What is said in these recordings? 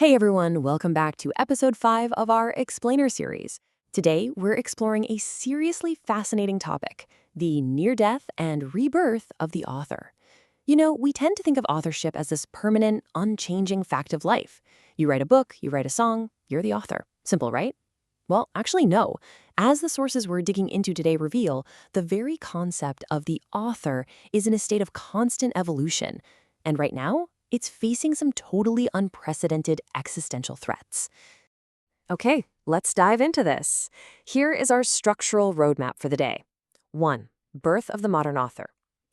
Hey everyone, welcome back to episode 5 of our Explainer series. Today, we're exploring a seriously fascinating topic, the near death and rebirth of the author. You know, we tend to think of authorship as this permanent, unchanging fact of life. You write a book, you write a song, you're the author. Simple, right? Well, actually, no. As the sources we're digging into today reveal, the very concept of the author is in a state of constant evolution. And right now, it's facing some totally unprecedented existential threats. Okay, let's dive into this. Here is our structural roadmap for the day. 1. Birth of the modern author.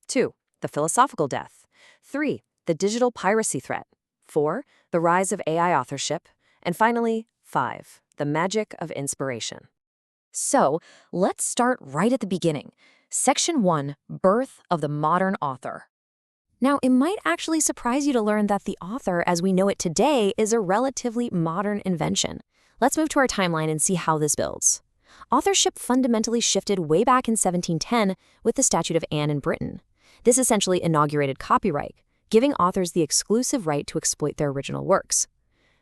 2. The philosophical death. 3. The digital piracy threat. 4. The rise of AI authorship. And finally, 5. The magic of inspiration. So, let's start right at the beginning. Section 1. Birth of the modern author. Now, it might actually surprise you to learn that the author, as we know it today, is a relatively modern invention. Let's move to our timeline and see how this builds. Authorship fundamentally shifted way back in 1710 with the Statute of Anne in Britain. This essentially inaugurated copyright, giving authors the exclusive right to exploit their original works.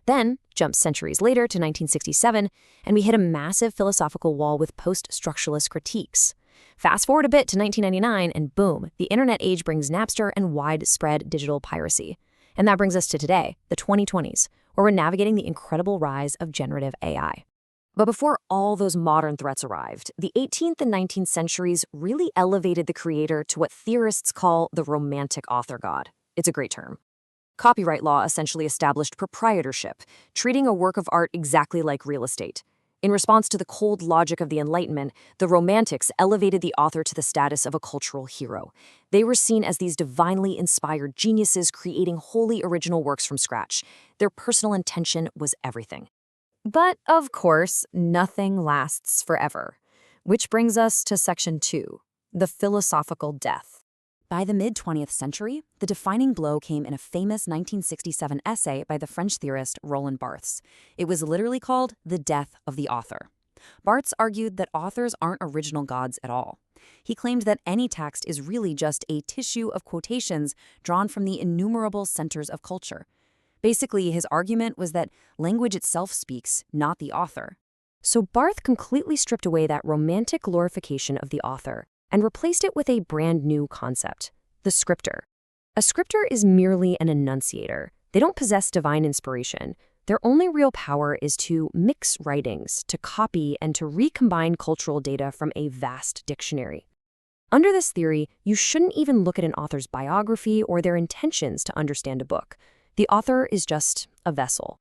Then, jump centuries later to 1967, and we hit a massive philosophical wall with post-structuralist critiques. Fast forward a bit to 1999, and boom, the internet age brings Napster and widespread digital piracy. And that brings us to today, the 2020s, where we're navigating the incredible rise of generative AI. But before all those modern threats arrived, the 18th and 19th centuries really elevated the creator to what theorists call the romantic author god. It's a great term. Copyright law essentially established proprietorship, treating a work of art exactly like real estate. In response to the cold logic of the Enlightenment, the Romantics elevated the author to the status of a cultural hero. They were seen as these divinely inspired geniuses creating wholly original works from scratch. Their personal intention was everything. But, of course, nothing lasts forever. Which brings us to Section 2, the philosophical death. By the mid-20th century, the defining blow came in a famous 1967 essay by the French theorist Roland Barthes. It was literally called The Death of the Author. Barthes argued that authors aren't original gods at all. He claimed that any text is really just a tissue of quotations drawn from the innumerable centers of culture. Basically, his argument was that language itself speaks, not the author. So Barthes completely stripped away that romantic glorification of the author and replaced it with a brand new concept, the scripter. A scripter is merely an enunciator. They don't possess divine inspiration. Their only real power is to mix writings, to copy, and to recombine cultural data from a vast dictionary. Under this theory, you shouldn't even look at an author's biography or their intentions to understand a book. The author is just a vessel.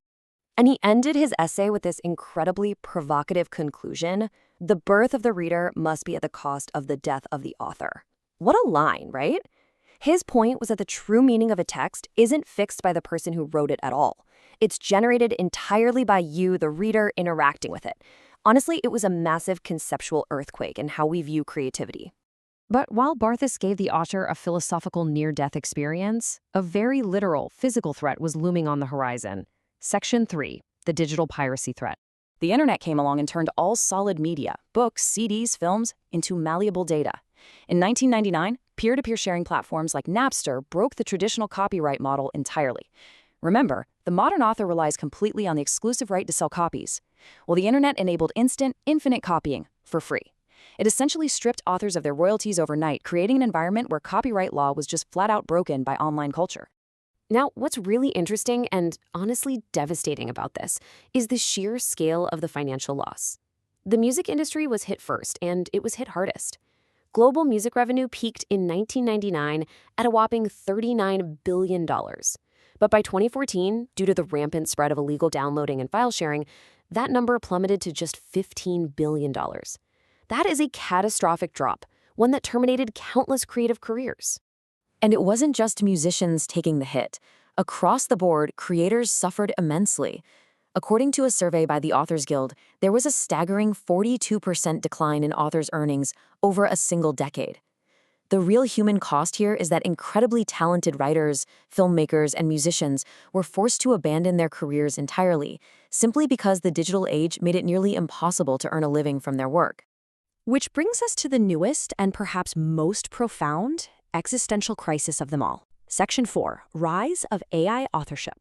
And he ended his essay with this incredibly provocative conclusion: the birth of the reader must be at the cost of the death of the author. What a line, right? His point was that the true meaning of a text isn't fixed by the person who wrote it at all. It's generated entirely by you, the reader, interacting with it. Honestly, it was a massive conceptual earthquake in how we view creativity. But while Barthes gave the author a philosophical near-death experience, a very literal physical threat was looming on the horizon. Section 3, the digital piracy threat. The internet came along and turned all solid media, books, CDs, films, into malleable data. In 1999, peer-to-peer sharing platforms like Napster broke the traditional copyright model entirely. Remember, the modern author relies completely on the exclusive right to sell copies. Well, the internet enabled instant, infinite copying for free. It essentially stripped authors of their royalties overnight, creating an environment where copyright law was just flat out broken by online culture. Now, what's really interesting and honestly devastating about this is the sheer scale of the financial loss. The music industry was hit first, and it was hit hardest. Global music revenue peaked in 1999 at a whopping $39 billion. But by 2014, due to the rampant spread of illegal downloading and file sharing, that number plummeted to just $15 billion. That is a catastrophic drop, one that terminated countless creative careers. And it wasn't just musicians taking the hit. Across the board, creators suffered immensely. According to a survey by the Authors Guild, there was a staggering 42% decline in authors' earnings over a single decade. The real human cost here is that incredibly talented writers, filmmakers, and musicians were forced to abandon their careers entirely, simply because the digital age made it nearly impossible to earn a living from their work. Which brings us to the newest and perhaps most profound existential crisis of them all. Section 4, Rise of AI Authorship.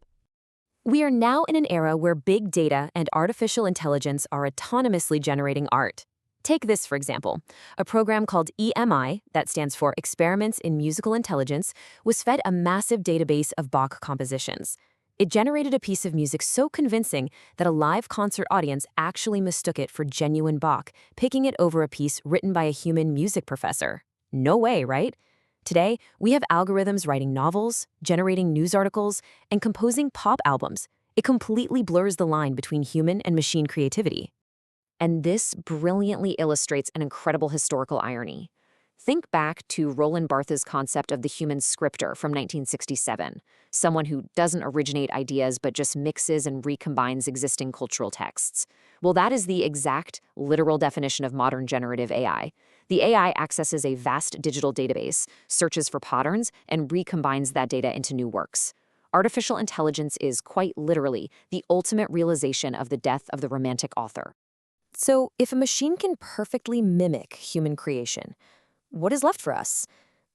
We are now in an era where big data and artificial intelligence are autonomously generating art. Take this, for example. A program called EMI, that stands for Experiments in Musical Intelligence, was fed a massive database of Bach compositions. It generated a piece of music so convincing that a live concert audience actually mistook it for genuine Bach, picking it over a piece written by a human music professor. No way, right? Today, we have algorithms writing novels, generating news articles, and composing pop albums. It completely blurs the line between human and machine creativity. And this brilliantly illustrates an incredible historical irony. Think back to Roland Barthes' concept of the human scripter from 1967, someone who doesn't originate ideas but just mixes and recombines existing cultural texts. Well, that is the exact, literal definition of modern generative AI. The AI accesses a vast digital database, searches for patterns, and recombines that data into new works. Artificial intelligence is quite literally the ultimate realization of the death of the romantic author. So, if a machine can perfectly mimic human creation, what is left for us?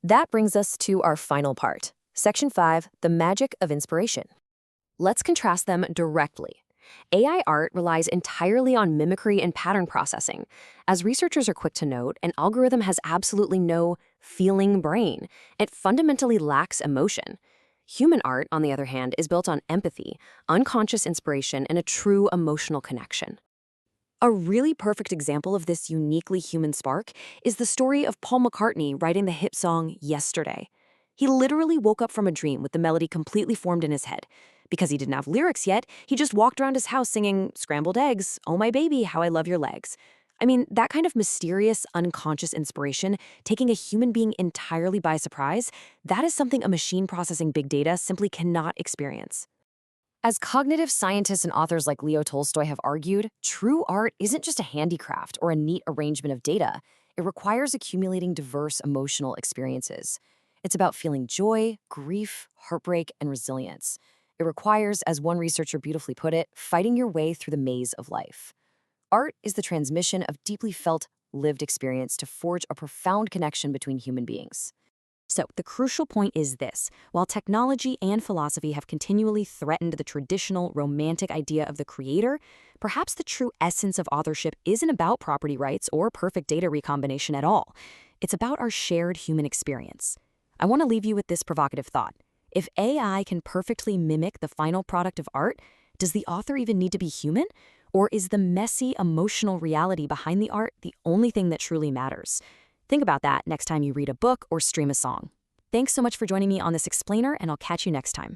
That brings us to our final part, Section 5, the magic of inspiration. Let's contrast them directly. AI art relies entirely on mimicry and pattern processing. As researchers are quick to note, an algorithm has absolutely no feeling brain. It fundamentally lacks emotion. Human art, on the other hand, is built on empathy, unconscious inspiration, and a true emotional connection. A really perfect example of this uniquely human spark is the story of Paul McCartney writing the hit song Yesterday. He literally woke up from a dream with the melody completely formed in his head. Because he didn't have lyrics yet, he just walked around his house singing scrambled eggs, oh my baby, how I love your legs. I mean, that kind of mysterious, unconscious inspiration, taking a human being entirely by surprise, that is something a machine processing big data simply cannot experience. As cognitive scientists and authors like Leo Tolstoy have argued, true art isn't just a handicraft or a neat arrangement of data. It requires accumulating diverse emotional experiences. It's about feeling joy, grief, heartbreak, and resilience. It requires, as one researcher beautifully put it, fighting your way through the maze of life. Art is the transmission of deeply felt, lived experience to forge a profound connection between human beings. So, the crucial point is this. While technology and philosophy have continually threatened the traditional romantic idea of the creator, perhaps the true essence of authorship isn't about property rights or perfect data recombination at all. It's about our shared human experience. I want to leave you with this provocative thought. If AI can perfectly mimic the final product of art, does the author even need to be human? Or is the messy, emotional reality behind the art the only thing that truly matters? Think about that next time you read a book or stream a song. Thanks so much for joining me on this explainer, and I'll catch you next time.